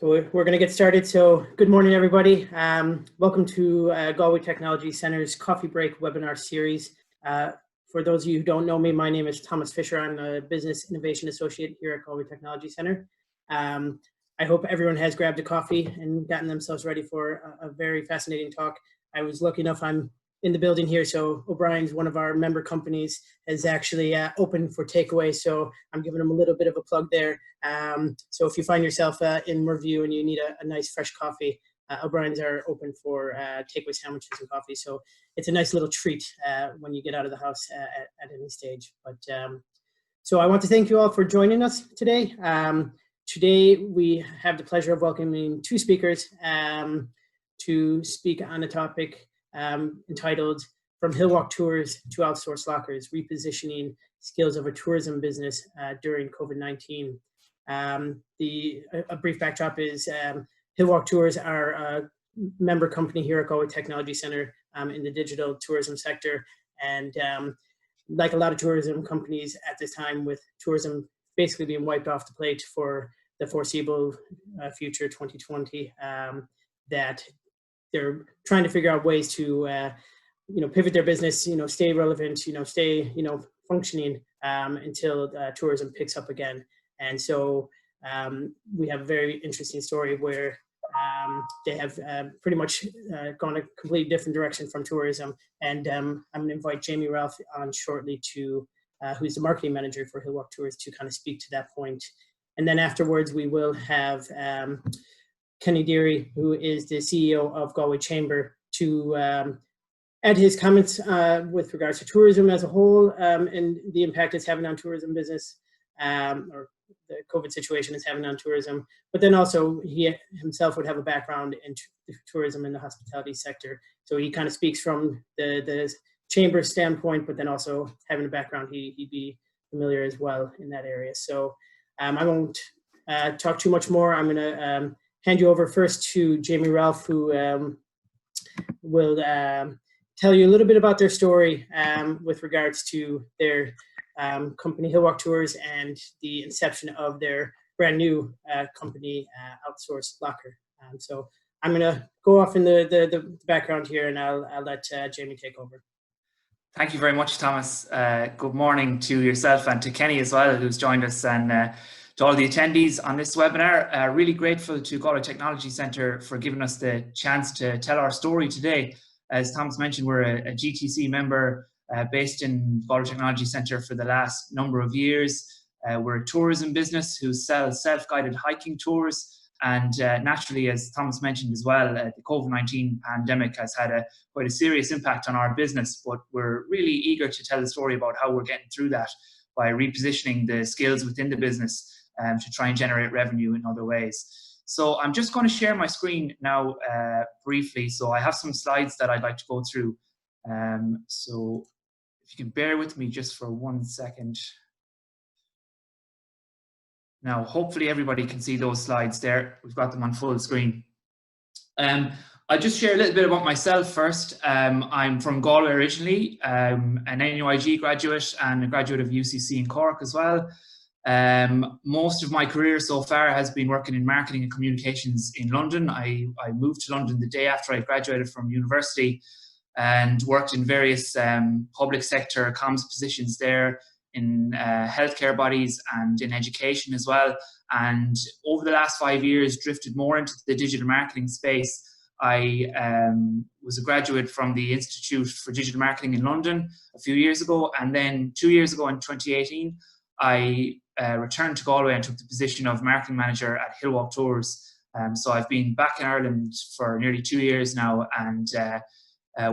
So we're going to get started. So good morning, everybody. Welcome to Galway Technology Centre's Coffee Break webinar series. For those of you who don't know me, my name is Thomas Fisher. I'm a Business Innovation Associate here at Galway Technology Centre. I hope everyone has grabbed a coffee and gotten themselves ready for a very fascinating talk. I was lucky enough, I'm in the building here, so O'Brien's, one of our member companies, has actually opened for takeaway, so I'm giving them a little bit of a plug there. So if you find yourself in Review and you need a nice fresh coffee, O'Brien's are open for takeaway sandwiches and coffee, so it's a nice little treat when you get out of the house at any stage. But so I want to thank you all for joining us today. Today we have the pleasure of welcoming two speakers to speak on a topic entitled "From Hillwalk Tours to Outsource Lockers: Repositioning Skills of a Tourism Business During COVID-19." A brief backdrop is Hillwalk Tours are a member company here at Galway Technology Centre in the digital tourism sector, and like a lot of tourism companies at this time, with tourism basically being wiped off the plate for the foreseeable future, 2020, that they're trying to figure out ways to pivot their business, stay relevant, stay functioning until tourism picks up again. And so we have a very interesting story where they have pretty much gone a completely different direction from tourism. And I'm going to invite Jamie Ralph on shortly to who's the marketing manager for Hillwalk Tours, to kind of speak to that point. And then afterwards we will have Kenny Deary, who is the CEO of Galway Chamber, to add his comments with regards to tourism as a whole and the impact it's having on tourism business, or the COVID situation is having on tourism. But then also he himself would have a background in tourism in the hospitality sector. So he kind of speaks from the chamber standpoint, but then also having a background, he'd be familiar as well in that area. So I won't talk too much more. I'm going to hand you over first to Jamie Ralph, who will tell you a little bit about their story with regards to their company, Hillwalk Tours, and the inception of their brand new company, Outsource Locker. So I'm going to go off in the background here, and I'll let Jamie take over. Thank you very much, Thomas. Good morning to yourself and to Kenny as well, who's joined us, and to all the attendees on this webinar. Really grateful to Galway Technology Centre for giving us the chance to tell our story today. As Thomas mentioned, we're a GTC member based in Galway Technology Centre for the last number of years. We're a tourism business who sells self-guided hiking tours. And naturally, as Thomas mentioned as well, the COVID-19 pandemic has had quite a serious impact on our business, but we're really eager to tell the story about how we're getting through that by repositioning the skills within the business to try and generate revenue in other ways. So I'm just going to share my screen now briefly. So I have some slides that I'd like to go through. So if you can bear with me just for 1 second. Now, hopefully everybody can see those slides there. We've got them on full screen. I'll just share a little bit about myself first. I'm from Galway originally, an NUIG graduate and a graduate of UCC in Cork as well. Most of my career so far has been working in marketing and communications in London. I moved to London the day after I graduated from university and worked in various public sector comms positions there, in healthcare bodies and in education as well. And over the last 5 years, drifted more into the digital marketing space. I was a graduate from the Institute for Digital Marketing in London a few years ago. And then 2 years ago in 2018, I returned to Galway and took the position of marketing manager at Hillwalk Tours. So I've been back in Ireland for nearly 2 years now, and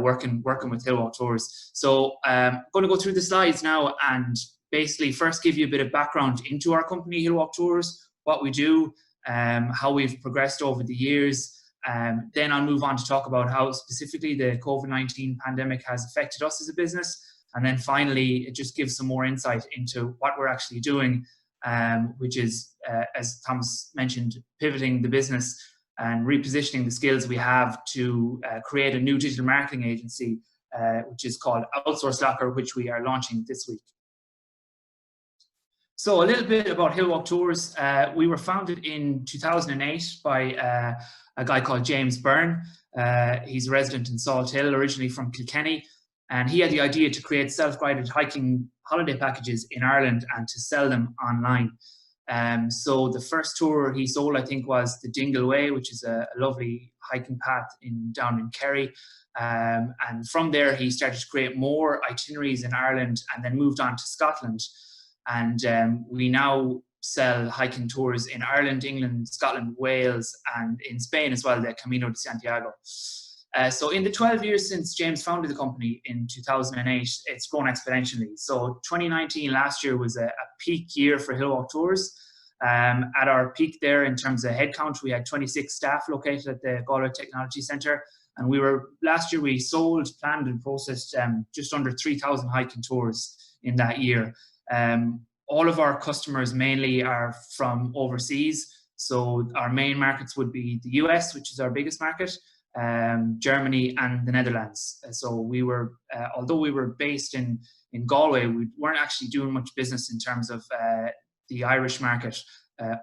working with Hillwalk Tours. So I'm going to go through the slides now and basically first give you a bit of background into our company, Hillwalk Tours, what we do, how we've progressed over the years. Then I'll move on to talk about how specifically the COVID-19 pandemic has affected us as a business. And then finally, it just gives some more insight into what we're actually doing, which is, as Thomas mentioned, pivoting the business and repositioning the skills we have to create a new digital marketing agency, which is called Outsource Locker, which we are launching this week. So a little bit about Hillwalk Tours. We were founded in 2008 by a guy called James Byrne. He's a resident in Salt Hill, originally from Kilkenny, and he had the idea to create self-guided hiking holiday packages in Ireland and to sell them online. So the first tour he sold, I think, was the Dingle Way, which is a lovely hiking path down in Kerry. And from there, he started to create more itineraries in Ireland and then moved on to Scotland. And we now sell hiking tours in Ireland, England, Scotland, Wales, and in Spain as well, the Camino de Santiago. So in the 12 years since James founded the company in 2008, it's grown exponentially. So 2019, last year, was a peak year for Hillwalk Tours. At our peak there in terms of headcount, we had 26 staff located at the Galway Technology Centre. And last year we sold, planned and processed just under 3,000 hiking tours in that year. All of our customers mainly are from overseas. So our main markets would be the US, which is our biggest market, Germany and the Netherlands. So we were, although we were based in Galway, we weren't actually doing much business in terms of the Irish market.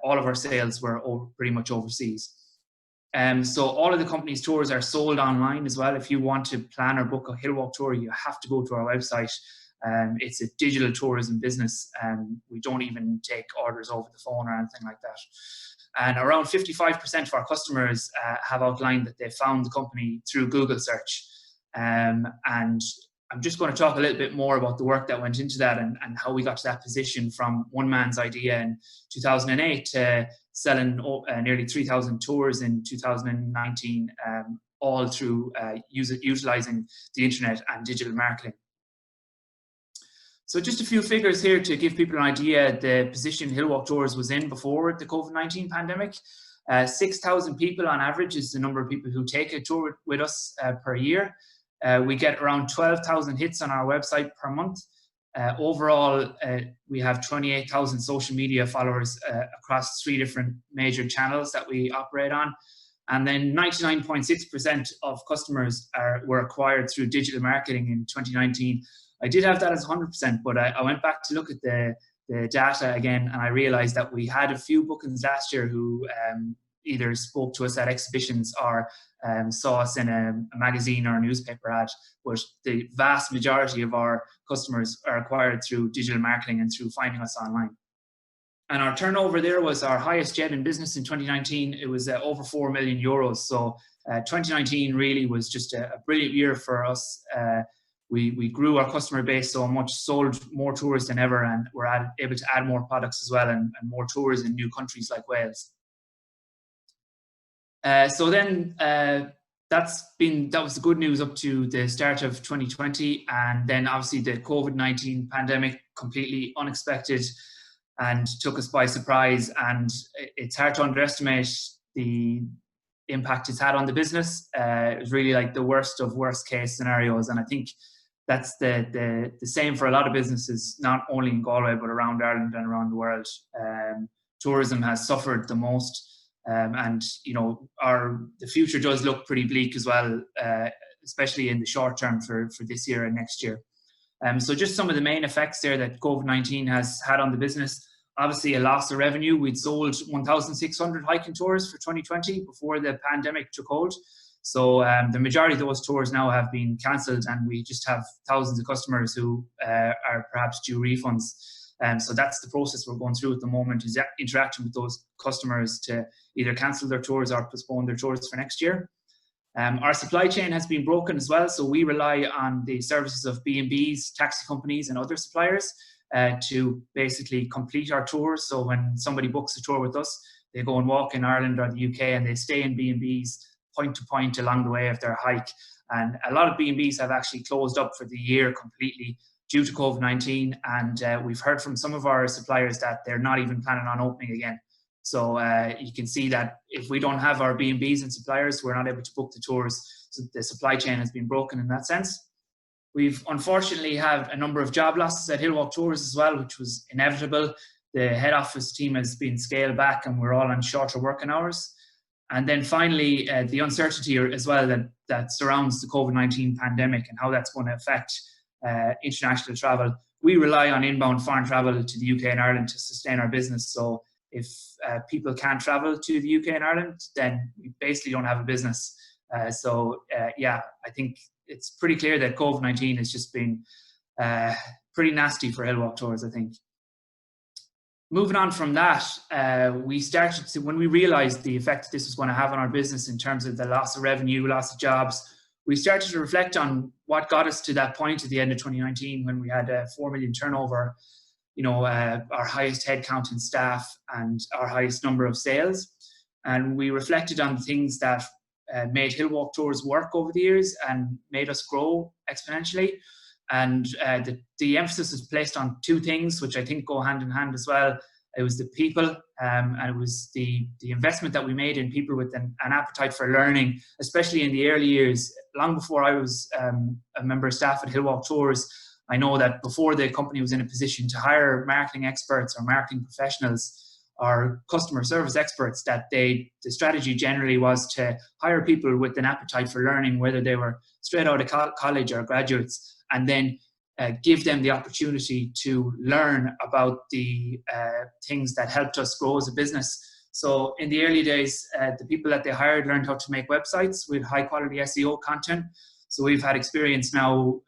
All of our sales were pretty much overseas. So all of the company's tours are sold online as well. If you want to plan or book a Hillwalk tour, you have to go to our website. It's a digital tourism business, and we don't even take orders over the phone or anything like that. And around 55% of our customers have outlined that they found the company through Google search. And I'm just going to talk a little bit more about the work that went into that and how we got to that position from one man's idea in 2008 to selling nearly 3,000 tours in 2019, all through utilizing the internet and digital marketing. So just a few figures here to give people an idea the position Hillwalk Tours was in before the COVID-19 pandemic. 6,000 people on average is the number of people who take a tour with us per year. We get around 12,000 hits on our website per month. Overall, we have 28,000 social media followers across 3 different major channels that we operate on. And then 99.6% of customers were acquired through digital marketing in 2019. I did have that as 100%, but I went back to look at the data again, and I realized that we had a few bookings last year who either spoke to us at exhibitions or saw us in a magazine or a newspaper ad, but the vast majority of our customers are acquired through digital marketing and through finding us online. And our turnover there was our highest yet in business in 2019. It was over 4 million euros. So 2019 really was just a brilliant year for us. We grew our customer base so much, sold more tours than ever, and we're able to add more products as well and more tours in new countries like Wales. So then that was the good news up to the start of 2020, and then obviously the COVID-19 pandemic, completely unexpected and took us by surprise, and it's hard to underestimate the impact it's had on the business. It was really like the worst of worst case scenarios, and I think that's the same for a lot of businesses, not only in Galway but around Ireland and around the world. Tourism has suffered the most, and you know the future does look pretty bleak as well, especially in the short term for this year and next year. So just some of the main effects there that COVID-19 has had on the business. Obviously a loss of revenue. We'd sold 1,600 hiking tours for 2020 before the pandemic took hold. So the majority of those tours now have been cancelled, and we just have thousands of customers who are perhaps due refunds. So that's the process we're going through at the moment, is interacting with those customers to either cancel their tours or postpone their tours for next year. Our supply chain has been broken as well, so we rely on the services of B&Bs, taxi companies and other suppliers to basically complete our tours. So when somebody books a tour with us, they go and walk in Ireland or the UK and they stay in B&Bs point to point along the way of their hike. And a lot of B&Bs have actually closed up for the year completely due to COVID-19, and we've heard from some of our suppliers that they're not even planning on opening again. So you can see that if we don't have our B&Bs and suppliers, we're not able to book the tours. So the supply chain has been broken in that sense. We've unfortunately had a number of job losses at Hillwalk Tours as well, which was inevitable. The head office team has been scaled back and we're all on shorter working hours. And then finally, the uncertainty as well that surrounds the COVID-19 pandemic and how that's going to affect international travel. we rely on inbound foreign travel to the UK and Ireland to sustain our business. So if people can't travel to the UK and Ireland, then we basically don't have a business. Yeah, I think it's pretty clear that COVID-19 has just been pretty nasty for Hillwalk Tours, I think. Moving on from that, we started to, when we realized the effect this was going to have on our business in terms of the loss of revenue, loss of jobs, we started to reflect on what got us to that point at the end of 2019 when we had a 4 million turnover, our highest headcount in staff and our highest number of sales. And we reflected on the things that made Hillwalk Tours work over the years and made us grow exponentially. And the emphasis was placed on two things, which I think go hand in hand as well. It was the people, and it was the investment that we made in people with an appetite for learning, especially in the early years. Long before I was a member of staff at Hillwalk Tours, I know that before the company was in a position to hire marketing experts or marketing professionals or customer service experts, that the strategy generally was to hire people with an appetite for learning, whether they were straight out of college or graduates, and then give them the opportunity to learn about the things that helped us grow as a business. So in the early days, the people that they hired learned how to make websites with high quality SEO content. So we've had experience now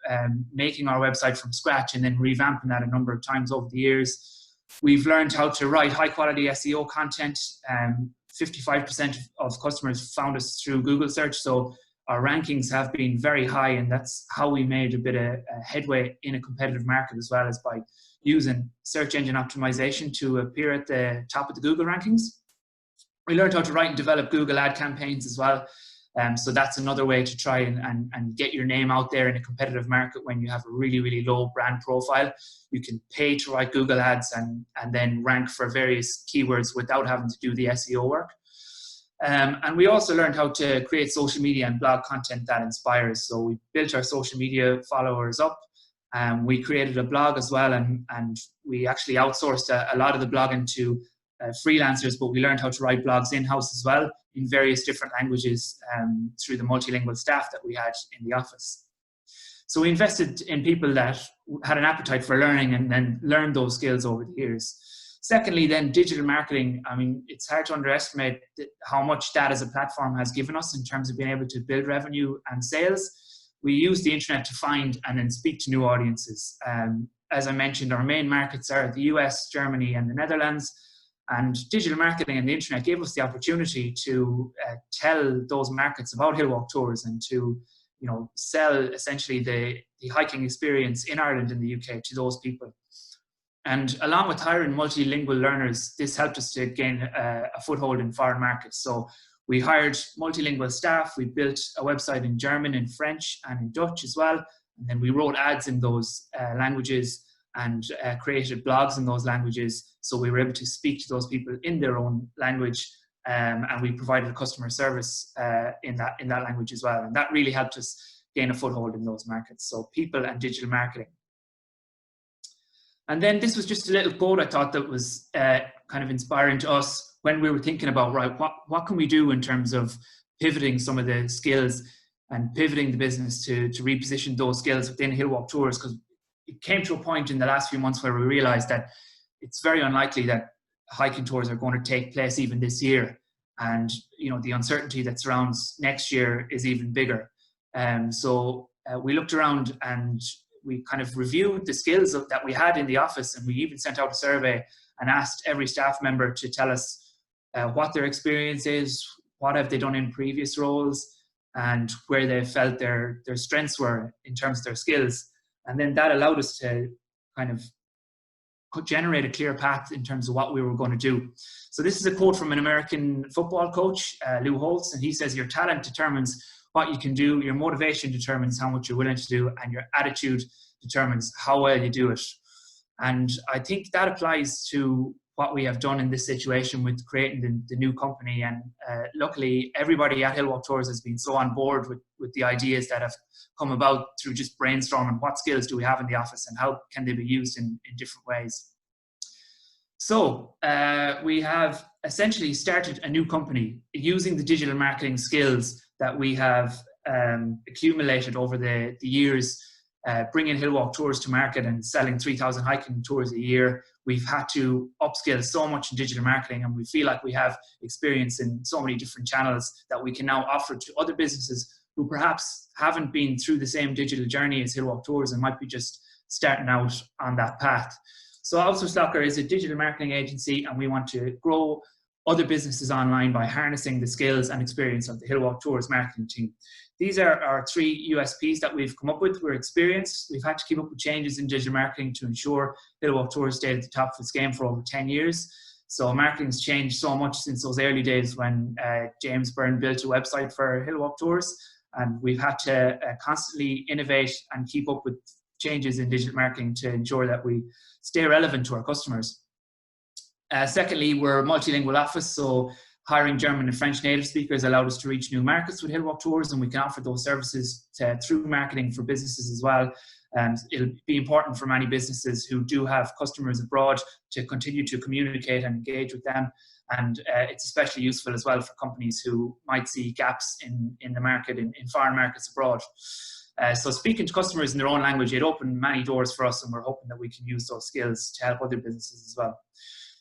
making our website from scratch and then revamping that a number of times over the years. We've learned how to write high quality SEO content. 55% of customers found us through Google search. So our rankings have been very high, and that's how we made a bit of headway in a competitive market, as well as by using search engine optimization to appear at the top of the Google rankings. We learned how to write and develop Google ad campaigns as well. So that's another way to try and get your name out there in a competitive market when you have a really, really low brand profile. You can pay to write Google ads and then rank for various keywords without having to do the SEO work. And we also learned how to create social media and blog content that inspires. So we built our social media followers up. We created a blog as well, and we actually outsourced a lot of the blogging to freelancers, but we learned how to write blogs in-house as well in various different languages through the multilingual staff that we had in the office. So we invested in people that had an appetite for learning and then learned those skills over the years. Secondly, then digital marketing. I mean, it's hard to underestimate how much that as a platform has given us in terms of being able to build revenue and sales. We use the internet to find and then speak to new audiences. As I mentioned, our main markets are the US, Germany, and the Netherlands. And digital marketing and the internet gave us the opportunity to tell those markets about Hillwalk Tours and to, sell essentially the hiking experience in Ireland and the UK to those people. And along with hiring multilingual learners, this helped us to gain a foothold in foreign markets. So we hired multilingual staff. We built a website in German, in French, and in Dutch as well. And then we wrote ads in those languages and created blogs in those languages. So we were able to speak to those people in their own language, and we provided customer service in that language as well. And that really helped us gain a foothold in those markets. So people and digital marketing. And then this was just a little quote I thought that was kind of inspiring to us when we were thinking about, right, what can we do in terms of pivoting some of the skills and pivoting the business to reposition those skills within Hillwalk Tours, because it came to a point in the last few months where we realized that it's very unlikely that hiking tours are going to take place even this year. And, the uncertainty that surrounds next year is even bigger. So we looked around and we kind of reviewed the skills that we had in the office, and we even sent out a survey and asked every staff member to tell us what their experience is, what have they done in previous roles, and where they felt their strengths were in terms of their skills. And then that allowed us to kind of generate a clear path in terms of what we were going to do. So this is a quote from an American football coach, Lou Holtz, and he says, "Your talent determines what you can do, your motivation determines how much you're willing to do, and your attitude determines how well you do it." And I think that applies to what we have done in this situation with creating the new company. And luckily, everybody at Hillwalk Tours has been so on board with the ideas that have come about through just brainstorming what skills do we have in the office and how can they be used in different ways. So we have essentially started a new company using the digital marketing skills that we have accumulated over the years bringing Hillwalk Tours to market and selling 3,000 hiking tours a year, we've had to upskill so much in digital marketing, and we feel like we have experience in so many different channels that we can now offer to other businesses who perhaps haven't been through the same digital journey as Hillwalk Tours and might be just starting out on that path. So Outsource Locker is a digital marketing agency, and we want to grow other businesses online by harnessing the skills and experience of the Hillwalk Tours marketing team. These are our 3 USPs that we've come up with. We're experienced. We've had to keep up with changes in digital marketing to ensure Hillwalk Tours stayed at the top of its game for over 10 years. So marketing's changed so much since those early days when James Byrne built a website for Hillwalk Tours. And we've had to constantly innovate and keep up with changes in digital marketing to ensure that we stay relevant to our customers. Secondly, we're a multilingual office, so hiring German and French native speakers allowed us to reach new markets with Hillwalk Tours, and we can offer those services through marketing for businesses as well. And it'll be important for many businesses who do have customers abroad to continue to communicate and engage with them. And it's especially useful as well for companies who might see gaps in the market, in foreign markets abroad. So speaking to customers in their own language, it opened many doors for us, and we're hoping that we can use those skills to help other businesses as well.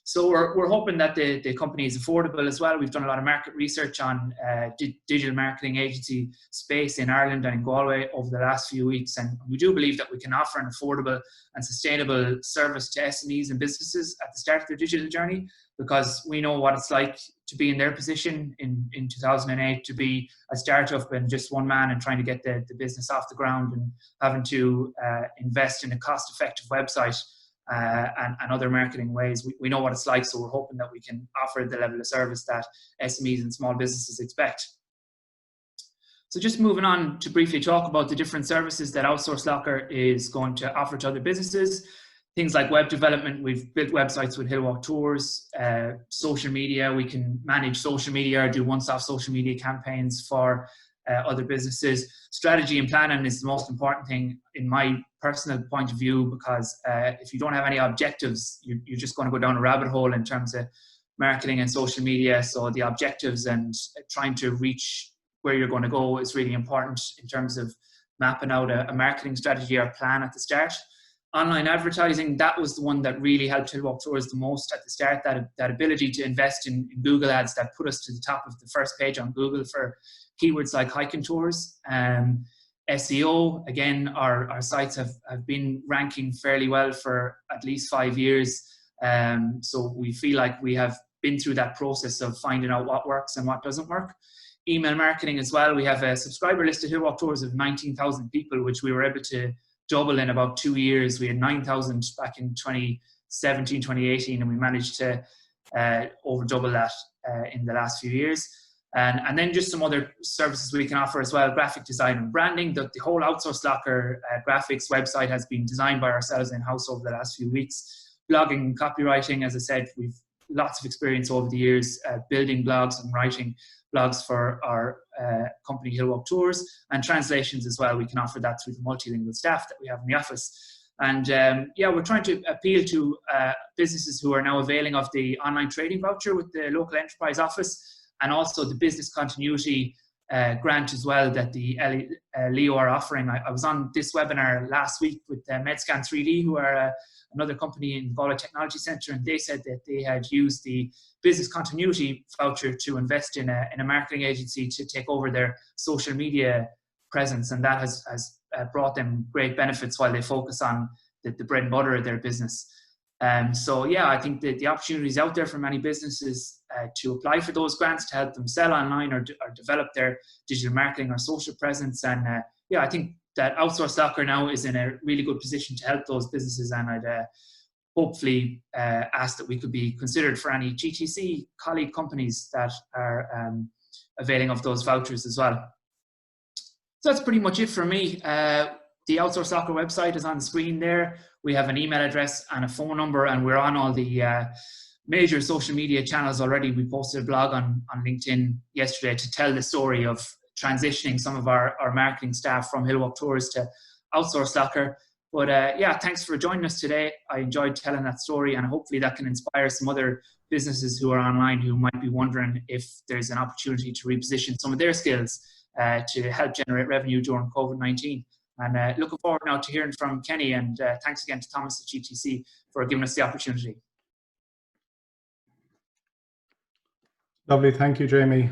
So we're hoping that the company is affordable as well. We've done a lot of market research on digital marketing agency space in Ireland and in Galway over the last few weeks. And we do believe that we can offer an affordable and sustainable service to SMEs and businesses at the start of their digital journey, because we know what it's like to be in their position in 2008, to be a startup and just one man and trying to get the business off the ground and having to invest in a cost-effective website. And other marketing ways. We know what it's like, so we're hoping that we can offer the level of service that SMEs and small businesses expect. So just moving on to briefly talk about the different services that Outsource Locker is going to offer to other businesses. Things like web development, we've built websites with Hillwalk Tours. Social media, we can manage social media or do one-stop social media campaigns for other businesses. Strategy and planning is the most important thing in my personal point of view, because if you don't have any objectives, you're just going to go down a rabbit hole in terms of marketing and social media. So the objectives and trying to reach where you're going to go is really important in terms of mapping out a marketing strategy or plan at the start. Online advertising, that was the one that really helped Hillwalk Tours the most at the start, that ability to invest in Google ads that put us to the top of the first page on Google for keywords like hiking tours. SEO, again, our sites have been ranking fairly well for at least 5 years. So we feel like we have been through that process of finding out what works and what doesn't work. Email marketing as well. We have a subscriber list at Hillwalk Tours of 19,000 people, which we were able to double in about 2 years. We had 9,000 back in 2017, 2018, and we managed to over double that in the last few years. And then just some other services we can offer as well, graphic design and branding. The whole Outsource Locker graphics website has been designed by ourselves in-house over the last few weeks. Blogging and copywriting, as I said, we've lots of experience over the years building blogs and writing blogs for our company Hillwalk Tours, and translations as well. We can offer that through the multilingual staff that we have in the office. And yeah, we're trying to appeal to businesses who are now availing of the online trading voucher with the local enterprise office, and also the business continuity grant as well that the LEO are offering. I was on this webinar last week with Medscan 3D, who are another company in Galway Technology Centre, and they said that they had used the business continuity voucher to invest in a marketing agency to take over their social media presence, and that has brought them great benefits while they focus on the bread and butter of their business. So yeah, I think that the opportunity is out there for many businesses to apply for those grants to help them sell online or develop their digital marketing or social presence. And yeah, I think that Outsource Locker now is in a really good position to help those businesses, and I'd hopefully ask that we could be considered for any GTC colleague companies that are availing of those vouchers as well. So that's pretty much it for me. The Outsource Locker website is on the screen there. We have an email address and a phone number, and we're on all the major social media channels already. We posted a blog on LinkedIn yesterday to tell the story of transitioning some of our marketing staff from Hillwalk Tours to Outsource Locker. But yeah, thanks for joining us today. I enjoyed telling that story, and hopefully that can inspire some other businesses who are online who might be wondering if there's an opportunity to reposition some of their skills to help generate revenue during COVID-19. And looking forward now to hearing from Kenny, and thanks again to Thomas at GTC for giving us the opportunity. Lovely, thank you, Jamie,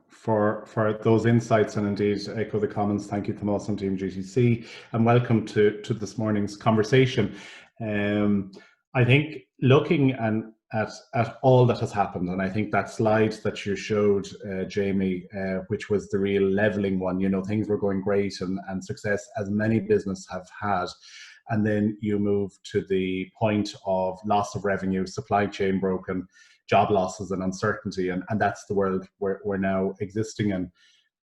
for those insights, and indeed echo the comments. Thank you, Thomas and Team GTC, and welcome to this morning's conversation. I think looking at all that has happened, and I think that slide that you showed, Jamie, which was the real leveling one, you know, things were going great and success, as many businesses have had. And then you move to the point of loss of revenue, supply chain broken, job losses and uncertainty, and that's the world we're now existing in.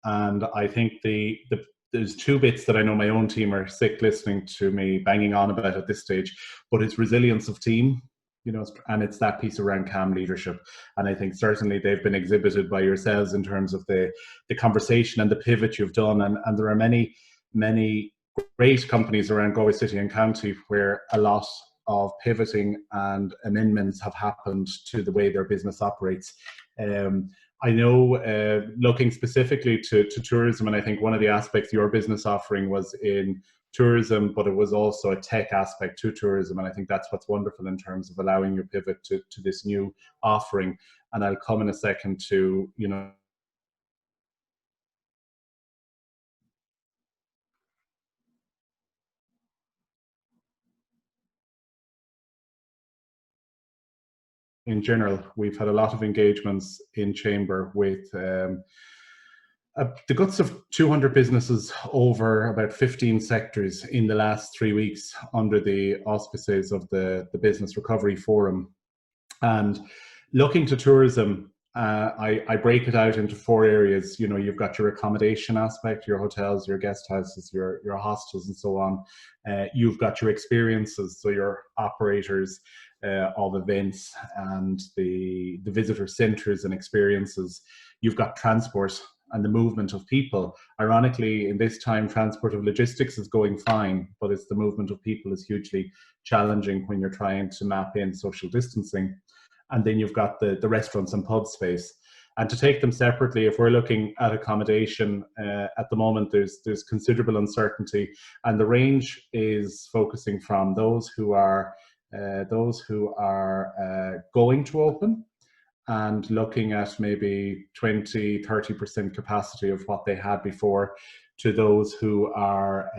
And I think there's two bits that I know my own team are sick listening to me banging on about at this stage, but it's resilience of team, you know, and it's that piece around calm leadership. And I think certainly they've been exhibited by yourselves in terms of the conversation and the pivot you've done. And there are many great companies around Galway City and County where a lot of pivoting and amendments have happened to the way their business operates. I know, looking specifically to tourism, and I think one of the aspects your business offering was in tourism, but it was also a tech aspect to tourism, and I think that's what's wonderful in terms of allowing your pivot to this new offering. And I'll come in a second to, you know, in general, we've had a lot of engagements in Chamber with the guts of 200 businesses over about 15 sectors in the last 3 weeks under the auspices of the Business Recovery Forum. And looking to tourism, I break it out into 4 areas. You know, you've got your accommodation aspect, your hotels, your guest houses, your hostels and so on. You've got your experiences, so your operators of events and the visitor centres and experiences. You've got transport and the movement of people. Ironically, in this time, transport of logistics is going fine, but it's the movement of people is hugely challenging when you're trying to map in social distancing. And then you've got the restaurants and pub space. And to take them separately, if we're looking at accommodation, at the moment there's considerable uncertainty, and the range is focusing from those who are going to open and looking at maybe 20-30% capacity of what they had before, to those who are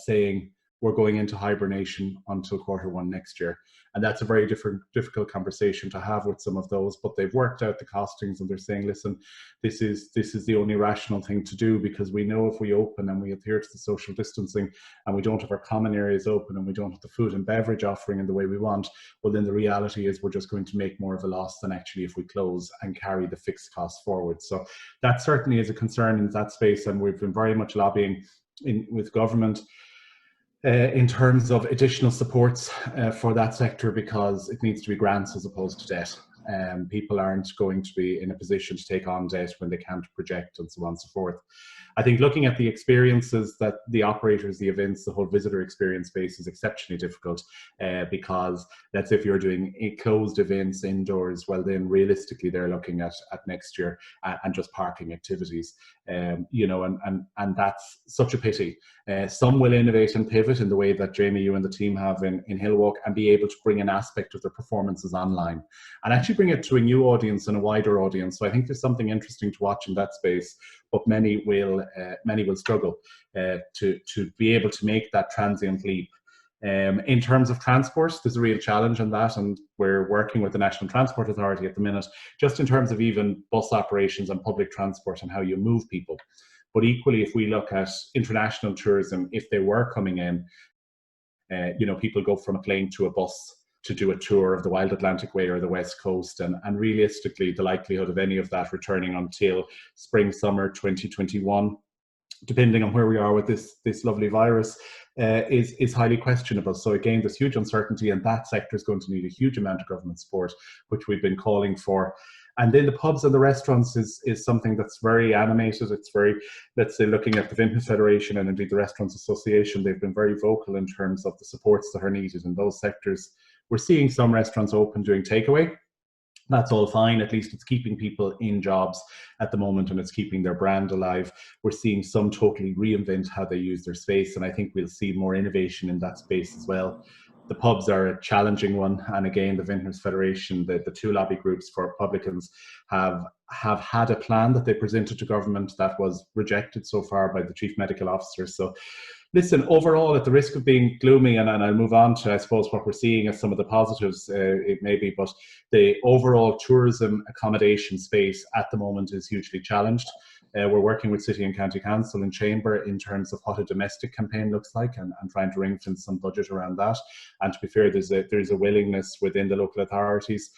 saying we're going into hibernation until Q1 next year. And that's a very difficult conversation to have with some of those, but they've worked out the costings and they're saying, listen, this is the only rational thing to do, because we know if we open and we adhere to the social distancing and we don't have our common areas open and we don't have the food and beverage offering in the way we want, well then the reality is we're just going to make more of a loss than actually if we close and carry the fixed costs forward. So that certainly is a concern in that space, and we've been very much lobbying with government in terms of additional supports for that sector, because it needs to be grants as opposed to debt. People aren't going to be in a position to take on debt when they can't project, and so on and so forth. I think looking at the experiences that the operators, the events, the whole visitor experience space is exceptionally difficult, because let's say if you're doing closed events indoors, well then realistically they're looking at next year and just parking activities, you know, and that's such a pity. Some will innovate and pivot in the way that Jamie, you and the team have in Hillwalk, and be able to bring an aspect of their performances online and actually bring it to a new audience and a wider audience. So I think there's something interesting to watch in that space, but many will struggle to be able to make that transient leap. In terms of transport, there's a real challenge in that, and we're working with the National Transport Authority at the minute, just in terms of even bus operations and public transport and how you move people. But equally, if we look at international tourism, if they were coming in, you know, people go from a plane to a bus to do a tour of the Wild Atlantic Way or the West Coast, and realistically the likelihood of any of that returning until spring, summer 2021, depending on where we are with this lovely virus, is highly questionable. So again, there's huge uncertainty, and that sector is going to need a huge amount of government support, which we've been calling for. And then the pubs and the restaurants is something that's very animated. It's very, let's say, looking at the Vintners Federation and indeed the Restaurants Association, they've been very vocal in terms of the supports that are needed in those sectors. We're seeing some restaurants open doing takeaway, That's all fine. At least it's keeping people in jobs at the moment, and it's keeping their brand alive. We're seeing some totally reinvent how they use their space, and I think we'll see more innovation in that space as well. The pubs are a challenging one, and again, the Vintners Federation, the two lobby groups for publicans, have had a plan that they presented to government that was rejected so far by the Chief Medical Officer. So listen, overall, at the risk of being gloomy, and I'll move on to, I suppose, what we're seeing as some of the positives, it may be, but the overall tourism accommodation space at the moment is hugely challenged. We're working with City and County Council and Chamber in terms of what a domestic campaign looks like, and trying to ring-fence some budget around that. And to be fair, there's a willingness within the local authorities,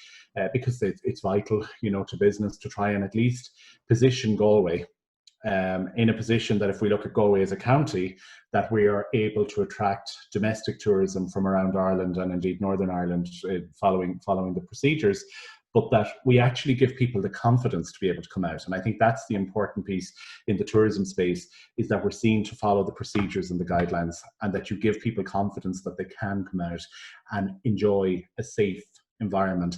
because it's vital, to business, to try and at least position Galway in a position that, if we look at Galway as a county, that we are able to attract domestic tourism from around Ireland and indeed Northern Ireland, following the procedures, but that we actually give people the confidence to be able to come out. And I think that's the important piece in the tourism space, is that we're seen to follow the procedures and the guidelines, and that you give people confidence that they can come out and enjoy a safe environment.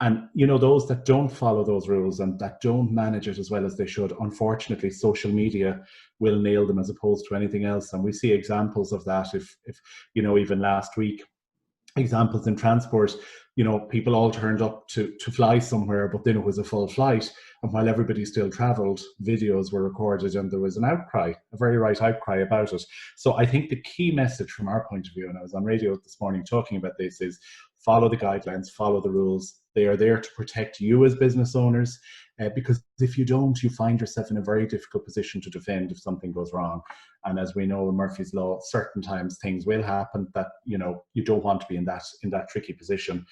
And, those that don't follow those rules and that don't manage it as well as they should, unfortunately, social media will nail them as opposed to anything else. And we see examples of that. If even last week, examples in transport, people all turned up to fly somewhere, but then it was a full flight. And while everybody still travelled, videos were recorded, and there was an outcry, a very right outcry about it. So I think the key message from our point of view, and I was on radio this morning talking about this, is follow the guidelines, follow the rules. They are there to protect you as business owners, because if you don't, you find yourself in a very difficult position to defend if something goes wrong. And as we know in Murphy's Law, certain times things will happen that, you don't want to be in that tricky position.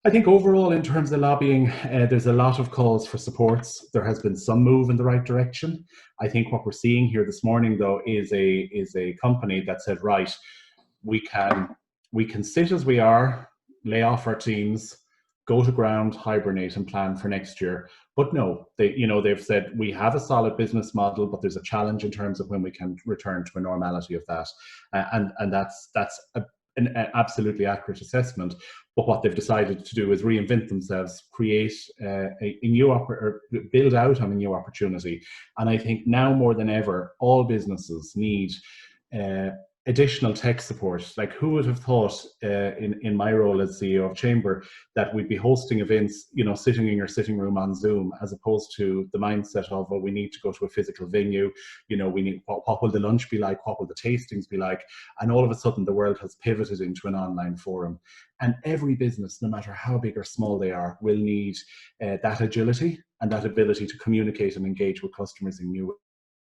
I think overall, in terms of lobbying, there's a lot of calls for supports. There has been some move in the right direction. I think what we're seeing here this morning, though, is a company that said, right, we can sit as we are, lay off our teams, go to ground, hibernate, and plan for next year. But no, they've said we have a solid business model, but there's a challenge in terms of when we can return to a normality of that, and that's an absolutely accurate assessment. But what they've decided to do is reinvent themselves, create a new or build out on a new opportunity. And I think now more than ever, all businesses need additional tech support. Like, who would have thought in my role as CEO of Chamber that we'd be hosting events, sitting in your sitting room on Zoom, as opposed to the mindset of, well, we need to go to a physical venue. We need, what will the lunch be like? What will the tastings be like? And all of a sudden the world has pivoted into an online forum. And every business, no matter how big or small they are, will need that agility and that ability to communicate and engage with customers in new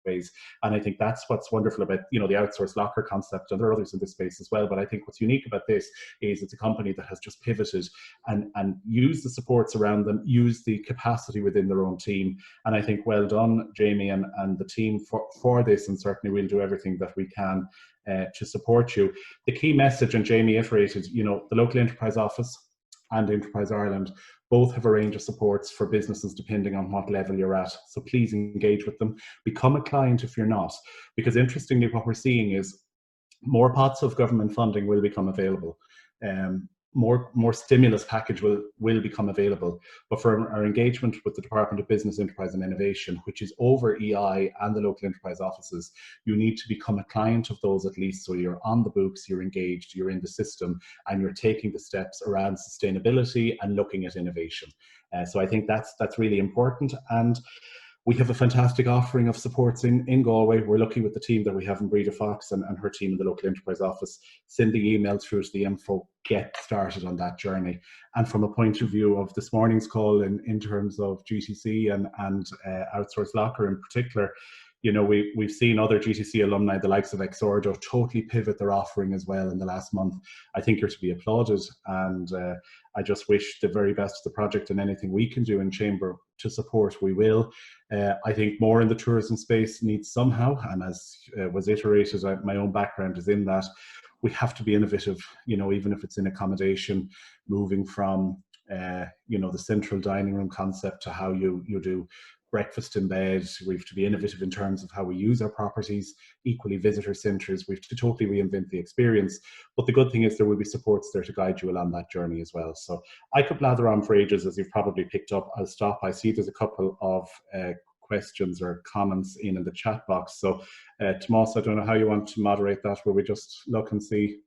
ways. And I think that's what's wonderful about the Outsource Locker concept, and there are others in this space as well. But I think what's unique about this is it's a company that has just pivoted and used the supports around them, used the capacity within their own team. And I think well done, Jamie and the team for this, and certainly we'll do everything that we can to support you. The key message, and Jamie iterated, the local enterprise office and Enterprise Ireland both have a range of supports for businesses depending on what level you're at. So please engage with them. Become a client if you're not, because interestingly what we're seeing is more pots of government funding will become available. More stimulus package will become available. But for our engagement with the Department of Business, Enterprise and Innovation, which is over EI and the local enterprise offices, you need to become a client of those at least, so you're on the books, you're engaged, you're in the system, and you're taking the steps around sustainability and looking at innovation. So I think that's really important. And we have a fantastic offering of supports in Galway. We're lucky with the team that we have in Breda Fox and her team in the local enterprise office. Send the email through to the info, get started on that journey. And from a point of view of this morning's call in terms of GTC and Outsource Locker in particular, we've seen other GTC alumni, the likes of Exordo, totally pivot their offering as well in the last month. I think you're to be applauded, and I just wish the very best of the project, and anything we can do in Chamber to support, we will. I think more in the tourism space needs somehow, and as was iterated, my own background is in that, we have to be innovative, even if it's in accommodation, moving from you know, the central dining room concept to how you do breakfast in bed. We have to be innovative in terms of how we use our properties. Equally, visitor centres, we have to totally reinvent the experience. But the good thing is there will be supports there to guide you along that journey as well. So I could blather on for ages, as you've probably picked up. I'll stop. I see there's a couple of questions or comments in the chat box. So Tomas, I don't know how you want to moderate that. Will we just look and see?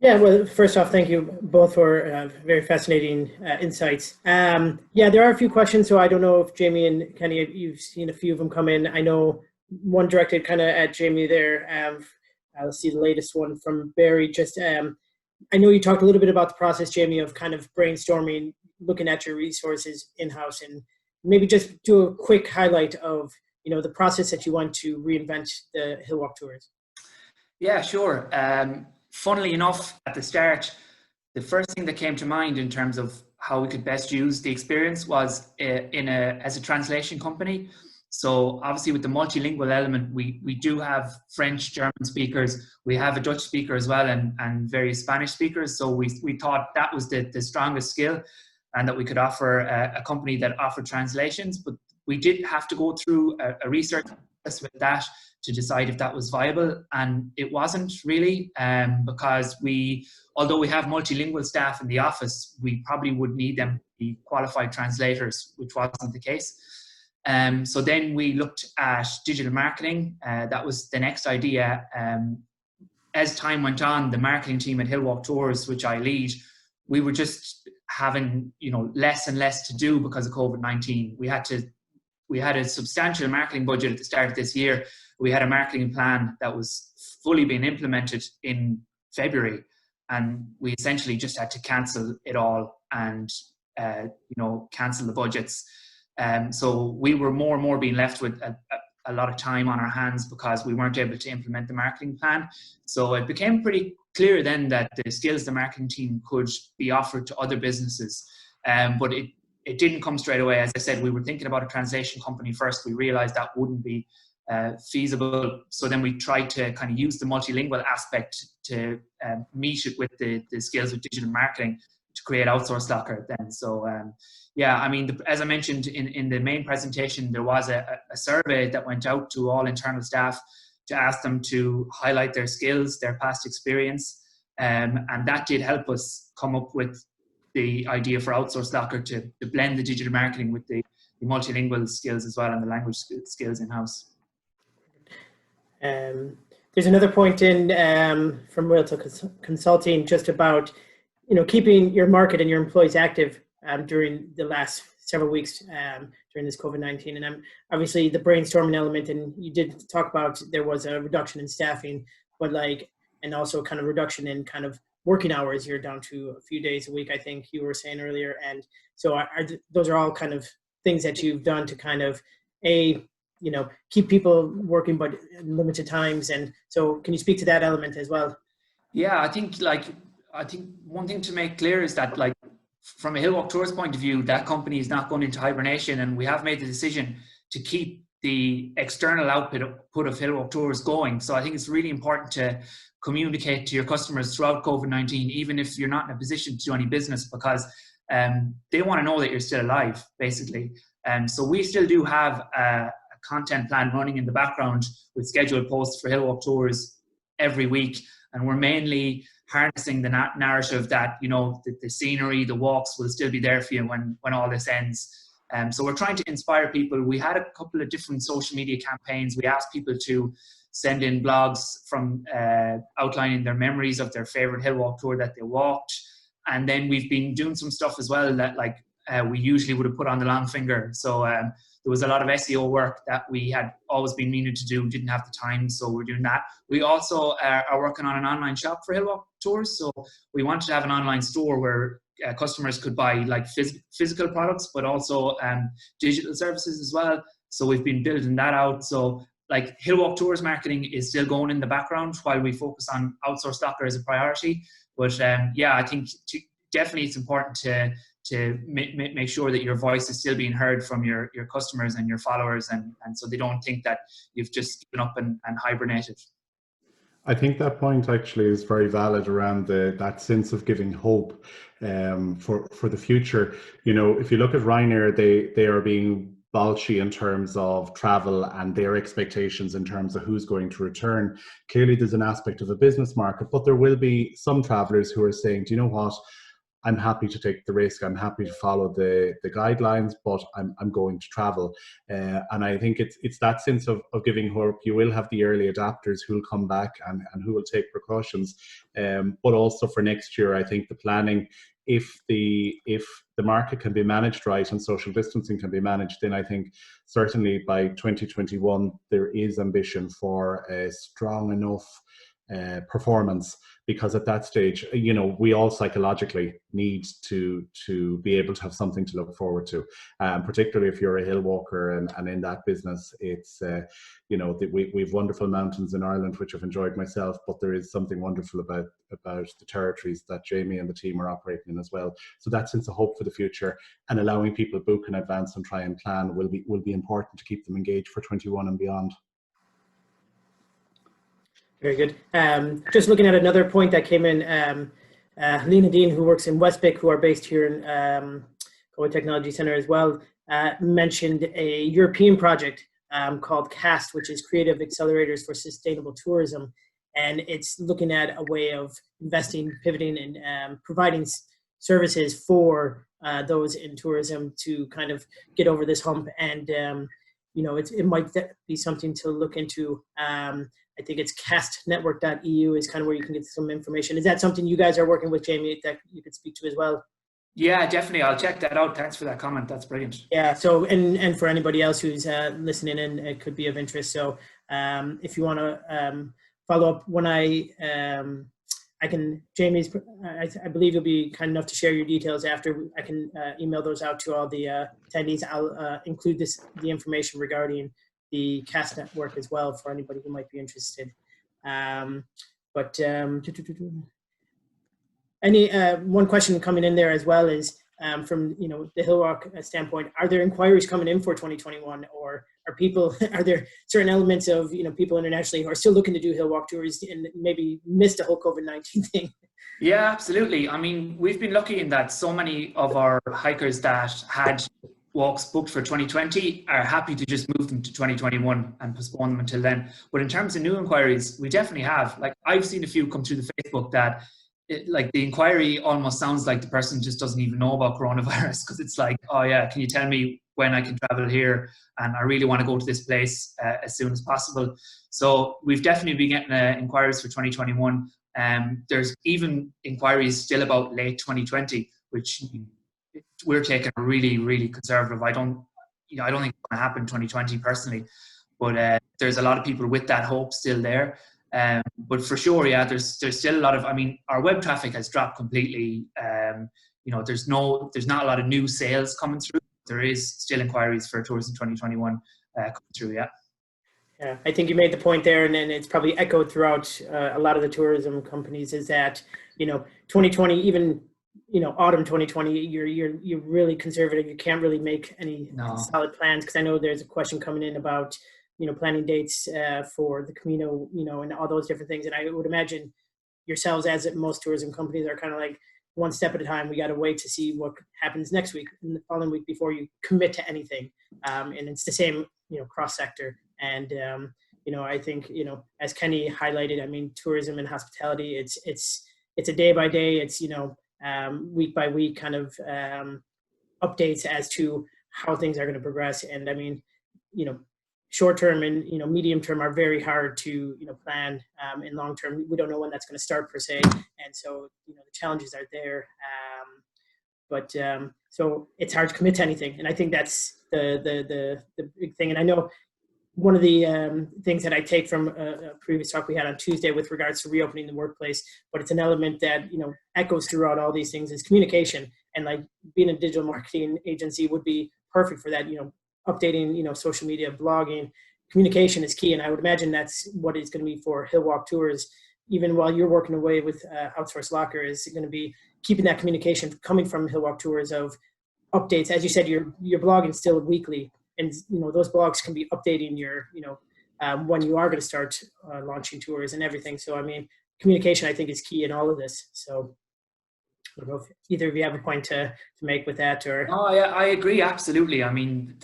Yeah, well, first off, thank you both for very fascinating insights. Yeah, there are a few questions, so I don't know if Jamie and Kenny, you've seen a few of them come in. I know one directed kind of at Jamie there. I'll see the latest one from Barry. Just, I know you talked a little bit about the process, Jamie, of kind of brainstorming, looking at your resources in-house, and maybe just do a quick highlight of, you know, the process that you want to reinvent the Hillwalk Tours. Yeah, sure. Funnily enough, at the start, the first thing that came to mind in terms of how we could best use the experience was as a translation company. So obviously with the multilingual element, we do have French, German speakers, we have a Dutch speaker as well, and various Spanish speakers. So we thought that was the strongest skill, and that we could offer a company that offered translations. But we did have to go through a research process with that to decide if that was viable, and it wasn't really, because although we have multilingual staff in the office, we probably would need them to be qualified translators, which wasn't the case. So then we looked at digital marketing. That was the next idea. As time went on, the marketing team at Hillwalk Tours, which I lead, we were just having, you know, less and less to do because of COVID-19. We had a substantial marketing budget at the start of this year. We had a marketing plan that was fully being implemented in February, and we essentially just had to cancel it all and, you know, cancel the budgets. So we were more and more being left with a lot of time on our hands because we weren't able to implement the marketing plan. So it became pretty clear then that the skills the marketing team could be offered to other businesses. But it didn't come straight away. As I said, we were thinking about a translation company first. We realized that wouldn't be feasible. So then we tried to kind of use the multilingual aspect to meet it with the skills of digital marketing to create Outsource Locker then. So yeah, I mean, as I mentioned in the main presentation, there was a survey that went out to all internal staff to ask them to highlight their skills, their past experience. And that did help us come up with the idea for Outsource Locker to blend the digital marketing with the multilingual skills as well, and the language skills in-house. There's another point in from Realtor Consulting just about, you know, keeping your market and your employees active during the last several weeks during this COVID-19. And obviously the brainstorming element, and you did talk about there was a reduction in staffing, but and also kind of reduction in kind of working hours. You're down to a few days a week, I think you were saying earlier. And so those are all kind of things that you've done to kind of, you know, keep people working, but in limited times. And so can you speak to that element as well? Yeah, I think one thing to make clear is that, like, from a Hillwalk Tours point of view, that company is not going into hibernation, and we have made the decision to keep the external output of Hillwalk Tours going. So I think it's really important to communicate to your customers throughout COVID-19, even if you're not in a position to do any business, because they want to know that you're still alive, basically. So we still do have a content plan running in the background with scheduled posts for Hillwalk Tours every week, and we're mainly harnessing the narrative that, you know, the scenery, the walks will still be there for you when all this ends. So we're trying to inspire people. We had a couple of different social media campaigns. We asked people to send in blogs from outlining their memories of their favorite Hillwalk tour that they walked. And then we've been doing some stuff as well that, like, we usually would have put on the long finger. So there was a lot of SEO work that we had always been meaning to do, didn't have the time, so we're doing that. We also are working on an online shop for Hillwalk Tours. So we wanted to have an online store where customers could buy, like, physical products, but also digital services as well. So we've been building that out. So, like, Hillwalk Tours marketing is still going in the background while we focus on Outsource Locker as a priority. But yeah, I think definitely it's important to make sure that your voice is still being heard from your customers and your followers, and so they don't think that you've just given up and hibernated. I think that point actually is very valid around that sense of giving hope. for the future. You know, if you look at Ryanair, they are being balchy in terms of travel and their expectations in terms of who's going to return. Clearly, there's an aspect of a business market, but there will be some travellers who are saying, do you know what? I'm happy to take the risk. I'm happy to follow the guidelines, but I'm going to travel. And I think it's that sense of giving hope. You will have the early adapters who will come back and who will take precautions. But also for next year, I think the planning, if the market can be managed right and social distancing can be managed, then I think certainly by 2021 there is ambition for a strong enough performance, because at that stage, you know, we all psychologically need to be able to have something to look forward to, particularly if you're a hill walker and in that business. It's you know, we've wonderful mountains in Ireland, which I've enjoyed myself, but there is something wonderful about the territories that Jamie and the team are operating in as well. So that sense of hope for the future and allowing people to book in advance and try and plan will be important to keep them engaged for 21 and beyond. Very good. Just looking at another point that came in, Lena Dean, who works in Westwick, who are based here in Galway Technology Centre as well, mentioned a European project called CAST, which is Creative Accelerators for Sustainable Tourism. And it's looking at a way of investing, pivoting, and providing services for those in tourism to kind of get over this hump. And, you know, it might be something to look into. I think it's castnetwork.eu is kind of where you can get some information. Is that something you guys are working with, Jamie, that you could speak to as well? Yeah, definitely. I'll check that out. Thanks for that comment. That's brilliant. Yeah. So, and for anybody else who's listening in, it could be of interest. So, if you want to follow up when I can, Jamie's, I believe you'll be kind enough to share your details after. I can email those out to all the attendees. I'll include the information regarding the CAST network as well for anybody who might be interested. One question coming in there as well is from, you know, the Hillwalk standpoint, are there inquiries coming in for 2021, or are there certain elements of, you know, people internationally who are still looking to do Hillwalk tours and maybe missed the whole COVID-19 thing? Yeah, absolutely. I mean, we've been lucky in that so many of our hikers that had walks booked for 2020 are happy to just move them to 2021 and postpone them until then. But in terms of new inquiries, we definitely have. Like, I've seen a few come through the Facebook that like the inquiry almost sounds like the person just doesn't even know about coronavirus, because it's like, oh yeah, can you tell me when I can travel here? And I really want to go to this place as soon as possible. So we've definitely been getting inquiries for 2021. There's even inquiries still about late 2020, which we're taking a really, really conservative. I don't think it's going to happen in 2020 personally, but there's a lot of people with that hope still there. But for sure, yeah, there's still a lot of, I mean, our web traffic has dropped completely. You know, there's not a lot of new sales coming through. There is still inquiries for tours in 2021 coming through, yeah. Yeah, I think you made the point there, and then it's probably echoed throughout a lot of the tourism companies, is that, you know, 2020, even, you know, autumn 2020, you're really conservative. You can't really make any solid plans, because I know there's a question coming in about, you know, planning dates for the Camino, you know, and all those different things. And I would imagine yourselves, as most tourism companies, are kind of like one step at a time. We got to wait to see what happens next week and the following week before you commit to anything. And it's the same, you know, cross sector. And, you know, I think, you know, as Kenny highlighted, I mean, tourism and hospitality, it's a day by day, it's, you know, week by week kind of updates as to how things are going to progress. And I mean, you know, short term and, you know, medium term are very hard to, you know, plan. And long term, we don't know when that's going to start per se. And so, you know, the challenges are there. So it's hard to commit to anything. And I think that's the big thing. And I know one of the things that I take from a previous talk we had on Tuesday with regards to reopening the workplace, but it's an element that, you know, echoes throughout all these things, is communication. And like being a digital marketing agency would be perfect for that, you know, updating, you know, social media, blogging, communication is key. And I would imagine that's what it's going to be for Hillwalk Tours. Even while you're working away with Outsource Locker, is going to be keeping that communication coming from Hillwalk Tours of updates. As you said, your blogging still weekly, and, you know, those blogs can be updating your, you know, when you are going to start launching tours and everything. So, I mean, communication, I think, is key in all of this. So, I don't know if either of you have a point to make with that, or. Oh, yeah, I agree, absolutely. I mean,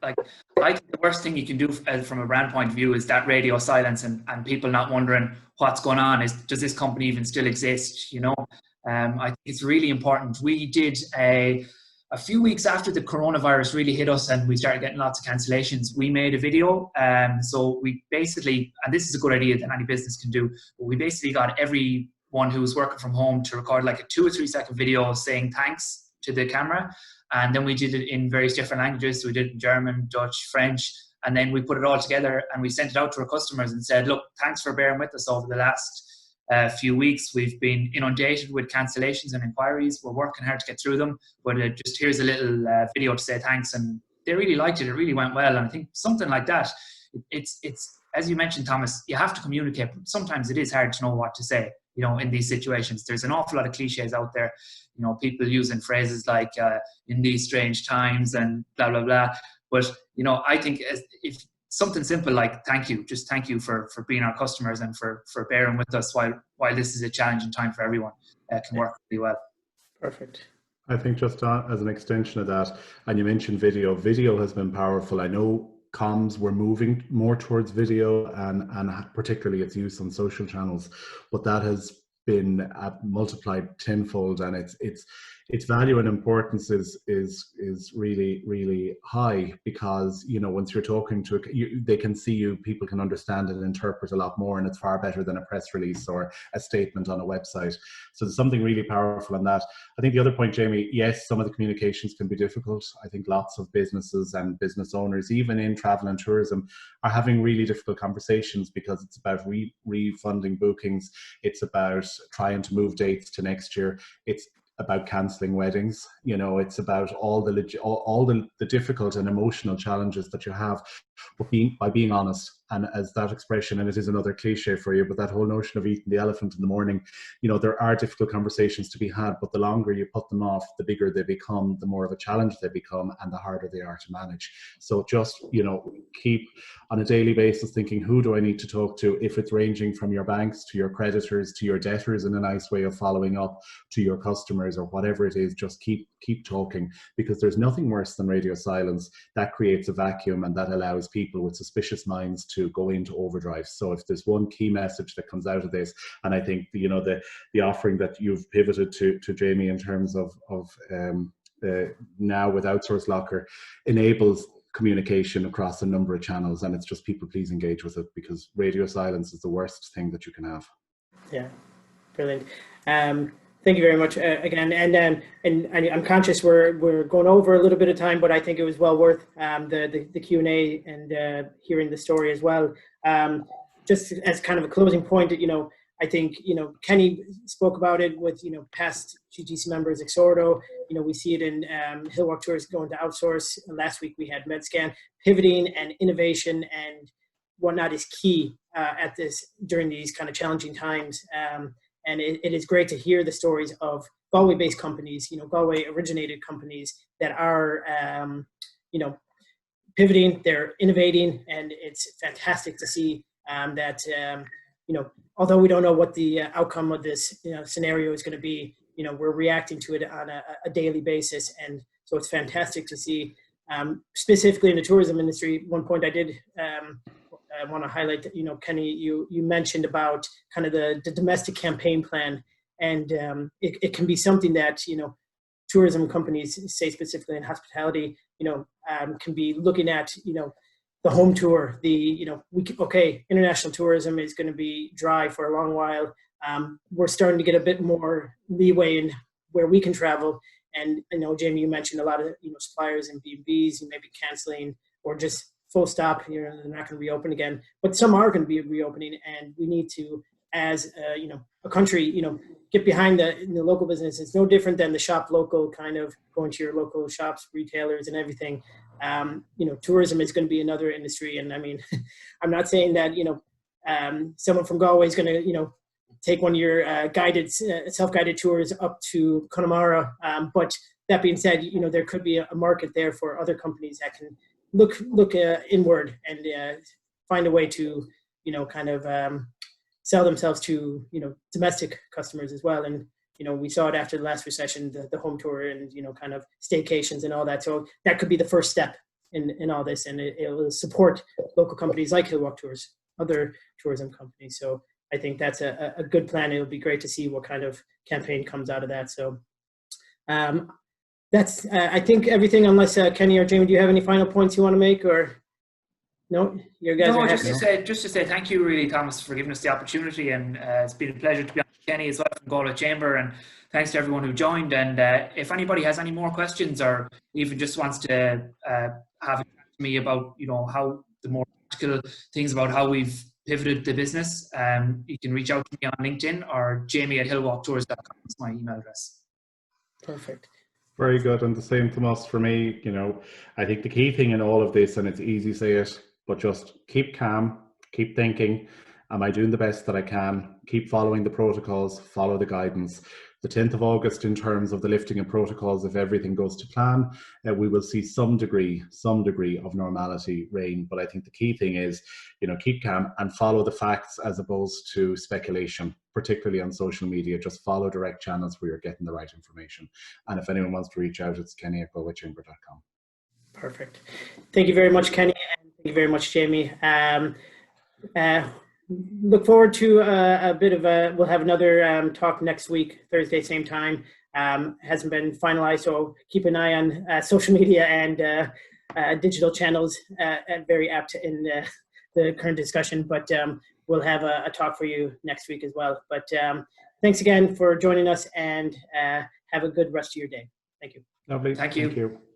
like, I think the worst thing you can do from a brand point of view is that radio silence and people not wondering what's going on. Does this company even still exist? You know, I think it's really important. We did a few weeks after the coronavirus really hit us and we started getting lots of cancellations, we made a video. So we basically, and this is a good idea that any business can do, but we basically got everyone who was working from home to record like a 2 or 3 second video saying thanks to the camera. And then we did it in various different languages. So we did it in German, Dutch, French, and then we put it all together and we sent it out to our customers and said, look, thanks for bearing with us over the last few weeks. We've been inundated with cancellations and inquiries. We're working hard to get through them, but just here's a little video to say thanks. And they really liked it. It really went well. And I think something like that, it's as you mentioned, Thomas, you have to communicate, but sometimes it is hard to know what to say, you know, in these situations. There's an awful lot of cliches out there, you know, people using phrases like in these strange times and blah, blah, blah. But, you know, I think if something simple like thank you, just thank you for being our customers and for bearing with us while this is a challenging time for everyone, can work really well. Perfect. I think just as an extension of that, and you mentioned video has been powerful. I know comms were moving more towards video and particularly its use on social channels, but that has been multiplied tenfold, and its value and importance is really, really high, because, you know, once you're talking to they can see you, people can understand it and interpret a lot more, and it's far better than a press release or a statement on a website. So there's something really powerful in that. I think the other point, Jamie, yes, some of the communications can be difficult. I think lots of businesses and business owners, even in travel and tourism, are having really difficult conversations, because it's about refunding bookings. It's about trying to move dates to next year. It's about cancelling weddings. You know, it's about all the difficult and emotional challenges that you have, but by being honest. And as that expression, and it is another cliche for you, but that whole notion of eating the elephant in the morning, you know, there are difficult conversations to be had, but the longer you put them off, the bigger they become, the more of a challenge they become, and the harder they are to manage. So just, you know, keep on a daily basis thinking, who do I need to talk to? If it's ranging from your banks to your creditors to your debtors, in a nice way of following up, to your customers, or whatever it is, just keep talking, because there's nothing worse than radio silence. That creates a vacuum, and that allows people with suspicious minds to go into overdrive. So if there's one key message that comes out of this, and I think, you know, the offering that you've pivoted to Jamie, in terms of now with Outsource Locker, enables communication across a number of channels, and it's just people, please engage with it, because radio silence is the worst thing that you can have. Yeah, brilliant. Thank you very much again, and I'm conscious we're going over a little bit of time, but I think it was well worth the Q&A and hearing the story as well. Just as kind of a closing point, you know, I think, you know, Kenny spoke about it with, you know, past GTC members, Exordo. You know, we see it in Hillwalk Tours going to outsource. Last week we had MedScan. Pivoting and innovation and whatnot is key during these kind of challenging times. And it is great to hear the stories of Galway-based companies, you know, Galway-originated companies that are, you know, pivoting, they're innovating, and it's fantastic to see that, you know, although we don't know what the outcome of this, you know, scenario is going to be, you know, we're reacting to it on a daily basis. And so it's fantastic to see, specifically in the tourism industry. One point I did I want to highlight that, you know, Kenny, you mentioned about kind of the domestic campaign plan, and it can be something that, you know, tourism companies, say specifically in hospitality, you know, can be looking at, you know, the home tour, you know, international tourism is going to be dry for a long while. We're starting to get a bit more leeway in where we can travel. And, you know, Jamie, you mentioned a lot of, you know, suppliers and B&Bs, you may be canceling or just full stop, you know, they're not going to reopen again, but some are going to be reopening, and we need to, as you know, a country, you know, get behind the local business. It's no different than the shop local, kind of going to your local shops, retailers and everything. You know, tourism is going to be another industry. And I mean, I'm not saying that, you know, someone from Galway is going to, you know, take one of your self-guided tours up to Connemara. But that being said, you know, there could be a market there for other companies that can look inward and find a way to, you know, kind of sell themselves to, you know, domestic customers as well. And we saw it after the last recession, the home tour and, kind of staycations and all that. So that could be the first step in all this, and it will support local companies like Hillwalk Tours, other tourism companies. So I think that's a good plan. It'll be great to see what kind of campaign comes out of that. So that's, I think, everything, unless Kenny or Jamie, do you have any final points you want to make, or no? You guys are just to say thank you, really, Thomas, for giving us the opportunity, and it's been a pleasure to be on with Kenny as well from Galway Chamber, and thanks to everyone who joined. And if anybody has any more questions, or even just wants to have a chat to me about, how the more practical things about how we've pivoted the business, you can reach out to me on LinkedIn, or jamie@hillwalktours.com is my email address. Perfect. Very good. And the same from us. For me, I think the key thing in all of this, and it's easy to say it, but just keep calm, keep thinking, am I doing the best that I can? Keep following the protocols, follow the guidance. The 10th of August, in terms of the lifting of protocols, if everything goes to plan, we will see some degree of normality reign. But I think the key thing is, keep calm and follow the facts as opposed to speculation, particularly on social media. Just follow direct channels where you're getting the right information. And if anyone wants to reach out, it's kenny@galwaychamber.com. Perfect. Thank you very much, Kenny, and thank you very much, Jamie. Look forward to a bit of we'll have another talk next week, Thursday, same time. Hasn't been finalized, so keep an eye on social media and digital channels, very apt in the current discussion, but we'll have a talk for you next week as well. But thanks again for joining us, and have a good rest of your day. Thank you. Lovely. Thank you. Thank you.